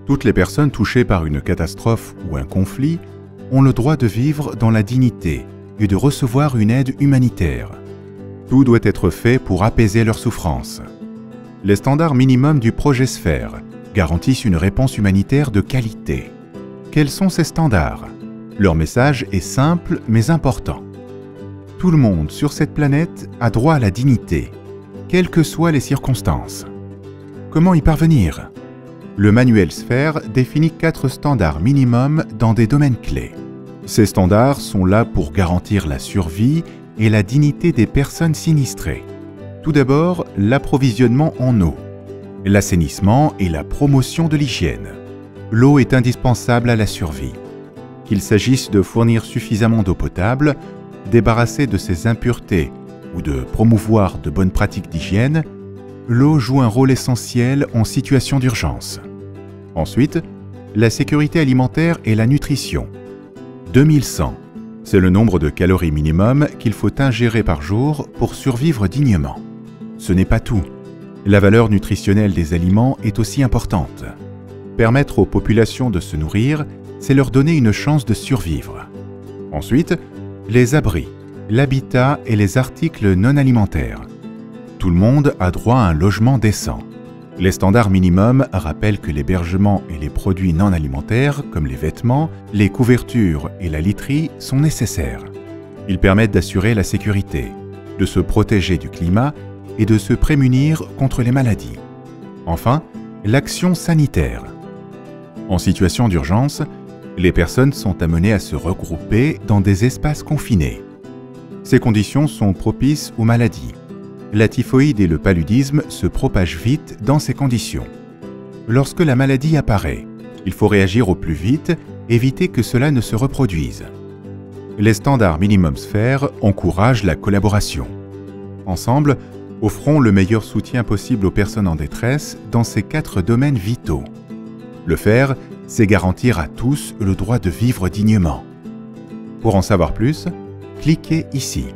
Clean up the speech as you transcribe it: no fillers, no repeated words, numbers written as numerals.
Toutes les personnes touchées par une catastrophe ou un conflit ont le droit de vivre dans la dignité et de recevoir une aide humanitaire. Tout doit être fait pour apaiser leurs souffrances. Les standards minimums du projet Sphère garantissent une réponse humanitaire de qualité. Quels sont ces standards? Leur message est simple mais important. Tout le monde sur cette planète a droit à la dignité, quelles que soient les circonstances. Comment y parvenir? Le manuel Sphère définit 4 standards minimums dans des domaines clés. Ces standards sont là pour garantir la survie et la dignité des personnes sinistrées. Tout d'abord, l'approvisionnement en eau, l'assainissement et la promotion de l'hygiène. L'eau est indispensable à la survie. Qu'il s'agisse de fournir suffisamment d'eau potable, débarrasser de ses impuretés ou de promouvoir de bonnes pratiques d'hygiène, l'eau joue un rôle essentiel en situation d'urgence. Ensuite, la sécurité alimentaire et la nutrition. 2100, c'est le nombre de calories minimum qu'il faut ingérer par jour pour survivre dignement. Ce n'est pas tout. La valeur nutritionnelle des aliments est aussi importante. Permettre aux populations de se nourrir, c'est leur donner une chance de survivre. Ensuite, les abris, l'habitat et les articles non alimentaires. Tout le monde a droit à un logement décent. Les standards minimums rappellent que l'hébergement et les produits non alimentaires, comme les vêtements, les couvertures et la literie, sont nécessaires. Ils permettent d'assurer la sécurité, de se protéger du climat et de se prémunir contre les maladies. Enfin, l'action sanitaire. En situation d'urgence, les personnes sont amenées à se regrouper dans des espaces confinés. Ces conditions sont propices aux maladies. La typhoïde et le paludisme se propagent vite dans ces conditions. Lorsque la maladie apparaît, il faut réagir au plus vite, éviter que cela ne se reproduise. Les standards minimum Sphère encouragent la collaboration. Ensemble, offrons le meilleur soutien possible aux personnes en détresse dans ces 4 domaines vitaux. Le faire, c'est garantir à tous le droit de vivre dignement. Pour en savoir plus, cliquez ici.